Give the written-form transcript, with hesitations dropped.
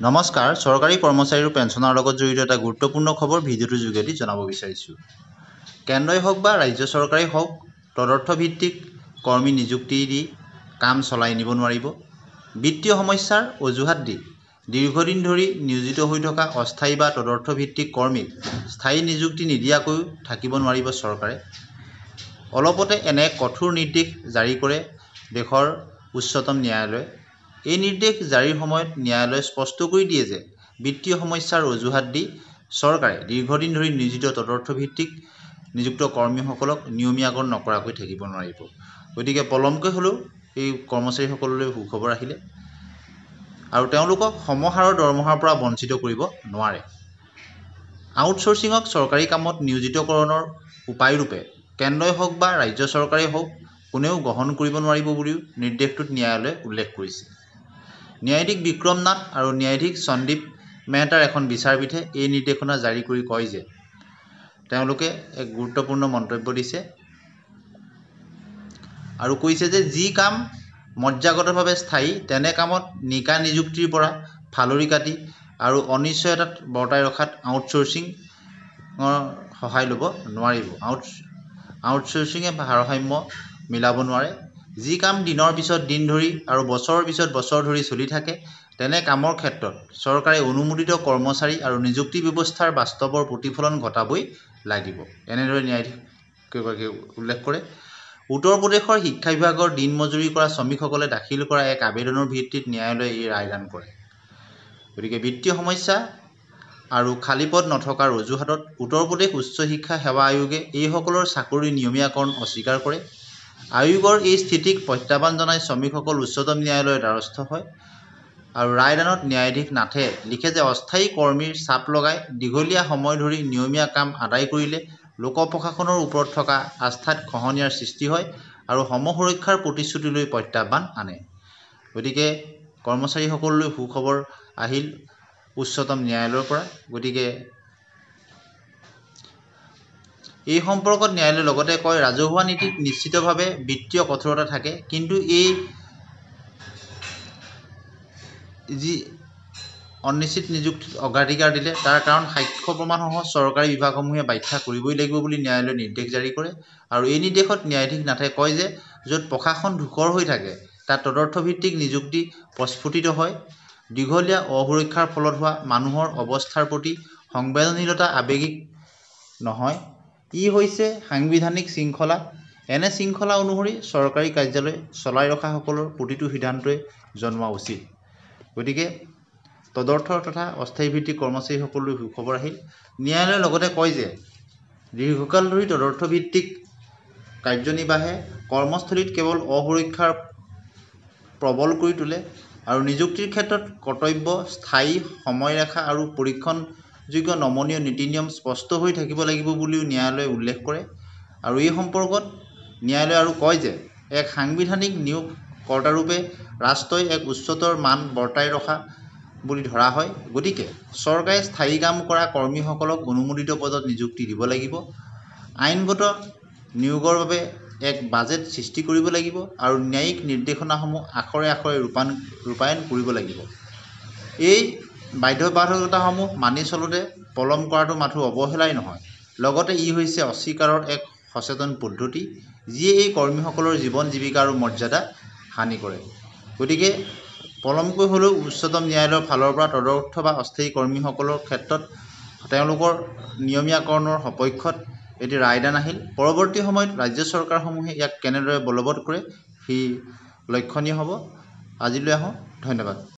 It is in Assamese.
নমস্কাৰ, চৰকাৰী কৰ্মচাৰী আৰু পেঞ্চনৰ লগত জড়িত এটা গুৰুত্বপূৰ্ণ খবৰ ভিডিঅ'টোৰ যোগেদি জনাব বিচাৰিছোঁ। কেন্দ্ৰই হওক বা ৰাজ্য চৰকাৰেই হওক, তদৰ্থ ভিত্তিক কৰ্মী নিযুক্তি দি কাম চলাই নিব নোৱাৰিব। বিত্তীয় সমস্যাৰ অজুহাত দি দীৰ্ঘদিন ধৰি নিয়োজিত হৈ থকা অস্থায়ী বা তদৰ্থ ভিত্তিক কৰ্মীক স্থায়ী নিযুক্তি নিদিয়াকৈও থাকিব নোৱাৰিব চৰকাৰে। অলপতে এনে কঠোৰ নিৰ্দেশ জাৰি কৰে দেশৰ উচ্চতম ন্যায়ালয়ে। এই নিৰ্দেশ জাৰিৰ সময়ত ন্যায়ালয়ে স্পষ্ট কৰি দিয়ে যে বিত্তীয় সমস্যাৰ অজুহাত দি চৰকাৰে দীৰ্ঘদিন ধৰি নিয়োজিত তদৰ্থ ভিত্তিক নিযুক্ত কৰ্মীসকলক নিয়মীয়াকৰণ নকৰাকৈ থাকিব নোৱাৰিব। গতিকে পলমকৈ হ'লেও এই কৰ্মচাৰীসকললৈ সুখবৰ আহিলে আৰু তেওঁলোকক সমহাৰৰ দৰমহাৰ পৰা বঞ্চিত কৰিব নোৱাৰে। আউটচোৰ্চিঙক চৰকাৰী কামত নিয়োজিতকৰণৰ উপায়ৰূপে কেন্দ্ৰই হওক বা ৰাজ্য চৰকাৰেই হওক কোনেও গ্ৰহণ কৰিব নোৱাৰিব বুলিও নিৰ্দেশটোত ন্যায়ালয়ে উল্লেখ কৰিছে। ন্যায়াধীশ বিক্ৰম নাথ আৰু ন্যায়াধীশ সন্দীপ মেহতাৰ এখন বিচাৰপীঠে এই নিৰ্দেশনা জাৰি কৰি কয় যে তেওঁলোকে এক গুৰুত্বপূৰ্ণ মন্তব্য দিছে আৰু কৈছে যে যি কাম মজ্জাগতভাৱে স্থায়ী তেনে কামত নিকা নিযুক্তিৰ পৰা ফালৰি কাটি আৰু অনিশ্চয়তাত বৰ্তাই ৰখাত আউটচোৰ্চিঙৰ সহায় ল'ব নোৱাৰিব। আউটচোৰ্চিঙে ভাৰসাম্য মিলাব নোৱাৰে। যি কাম দিনৰ পিছত দিন ধৰি আৰু বছৰৰ পিছত বছৰ ধৰি চলি থাকে তেনে কামৰ ক্ষেত্ৰত চৰকাৰে অনুমোদিত কৰ্মচাৰী আৰু নিযুক্তি ব্যৱস্থাৰ বাস্তৱৰ প্ৰতিফলন ঘটাবই লাগিব। এনেদৰে ন্যায়াধীশগৰাকীয়ে উল্লেখ কৰে। উত্তৰ প্ৰদেশৰ শিক্ষা বিভাগৰ দিন মজুৰি কৰা শ্ৰমিকসকলে দাখিল কৰা এক আবেদনৰ ভিত্তিত ন্যায়ালয়ে এই ৰায়দান কৰে। গতিকে বিত্তীয় সমস্যা আৰু খালী পদ নথকাৰ অজুহাতত উত্তৰ প্ৰদেশ উচ্চ শিক্ষা সেৱা আয়োগে এইসকলৰ চাকৰি নিয়মীয়াকৰণ অস্বীকাৰ কৰে। আয়োগৰ এই স্থিতিক প্ৰত্যাহ্বান জনাই শ্ৰমিকসকল উচ্চতম ন্যায়ালয়ৰ দ্বাৰস্থ হয় আৰু ৰায়দানত ন্যায়াধীশ নাথে লিখে যে অস্থায়ী কৰ্মীৰ চাপ লগাই দীঘলীয়া সময় ধৰি নিয়মীয়া কাম আদায় কৰিলে লোক প্ৰশাসনৰ ওপৰত থকা আস্থাত খহনীয়াৰ সৃষ্টি হয় আৰু সমসুৰক্ষাৰ প্ৰতিশ্ৰুতিলৈ প্ৰত্যাহ্বান আনে। গতিকে কৰ্মচাৰীসকললৈ সুখবৰ আহিল উচ্চতম ন্যায়ালয়ৰ পৰা। গতিকে এই সম্পৰ্কত ন্যায়ালয়ে লগতে কয়, ৰাজহুৱা নীতিত নিশ্চিতভাৱে বিত্তীয় কঠোৰতা থাকে, কিন্তু এই যি অনিশ্চিত নিযুক্তিত অগ্ৰাধিকাৰ দিলে তাৰ কাৰণ সাক্ষ্য প্ৰমাণসহ চৰকাৰী বিভাগসমূহে ব্যাখ্যা কৰিবই লাগিব বুলি ন্যায়ালয়ে নিৰ্দেশ জাৰি কৰে। আৰু এই নিৰ্দেশত ন্যায়াধীশ নাথে কয় যে য'ত প্ৰশাসন ধূসৰ হৈ থাকে তাত তদৰ্থ ভিত্তিক নিযুক্তি প্ৰস্ফুটিত হয়। দীঘলীয়া অসুৰক্ষাৰ ফলত হোৱা মানুহৰ অৱস্থাৰ প্ৰতি সংবেদনশীলতা আৱেগিক নহয়, ই হৈছে সাংবিধানিক শৃংখলা। এনে শৃংখলা অনুসৰি চৰকাৰী কাৰ্যালয় চলাই ৰখাসকলৰ প্ৰতিটো সিদ্ধান্তই জনোৱা উচিত। গতিকে তদৰ্থ তথা অস্থায়ী ভিত্তিক কৰ্মচাৰীসকললৈ সুখবৰ আহিল। ন্যায়ালয়ে লগতে কয় যে দীৰ্ঘকাল ধৰি তদৰ্থ ভিত্তিক কাৰ্যনিৰ্বাহে কৰ্মস্থলীত কেৱল অসুৰক্ষাৰ প্ৰবল কৰি তোলে আৰু নিযুক্তিৰ ক্ষেত্ৰত কৰ্তব্য, স্থায়ী সময়ৰেখা আৰু পৰীক্ষণযোগ্য নমনীয় নীতি নিয়ম স্পষ্ট হৈ থাকিব লাগিব বুলিও ন্যায়ালয়ে উল্লেখ কৰে। আৰু এই সম্পৰ্কত ন্যায়ালয়ে আৰু কয় যে এক সাংবিধানিক নিয়োগ কৰ্তাৰূপে ৰাষ্ট্ৰই এক উচ্চতৰ মান বৰ্তাই ৰখা বুলি ধৰা হয়। গতিকে চৰকাৰে স্থায়ী কাম কৰা কৰ্মীসকলক অনুমোদিত পদত নিযুক্তি দিব লাগিব, আইনগত নিয়োগৰ বাবে এক বাজেট সৃষ্টি কৰিব লাগিব আৰু ন্যায়িক নিৰ্দেশনাসমূহ আখৰে আখৰে ৰূপায়ণ কৰিব লাগিব। এই বাধ্যবাধকতাসমূহ মানি চলোতে পলম কৰাটো মাথো অৱহেলাই নহয়, লগতে ই হৈছে অস্বীকাৰৰ এক সচেতন পদ্ধতি যিয়ে এই কৰ্মীসকলৰ জীৱন জীৱিকা আৰু মৰ্যাদা হানি কৰে। গতিকে পলমকৈ হ'লেও উচ্চতম ন্যায়ালয়ৰ ফালৰ পৰা তদৰ্থ বা অস্থায়ী কৰ্মীসকলৰ ক্ষেত্ৰত তেওঁলোকৰ নিয়মীয়াকৰণৰ সপক্ষত এটি ৰায়দান আহিল। পৰৱৰ্তী সময়ত ৰাজ্য চৰকাৰসমূহে ইয়াক কেনেদৰে বলৱৎ কৰে সি লক্ষণীয় হ'ব। আজিলৈ আহোঁ, ধন্যবাদ।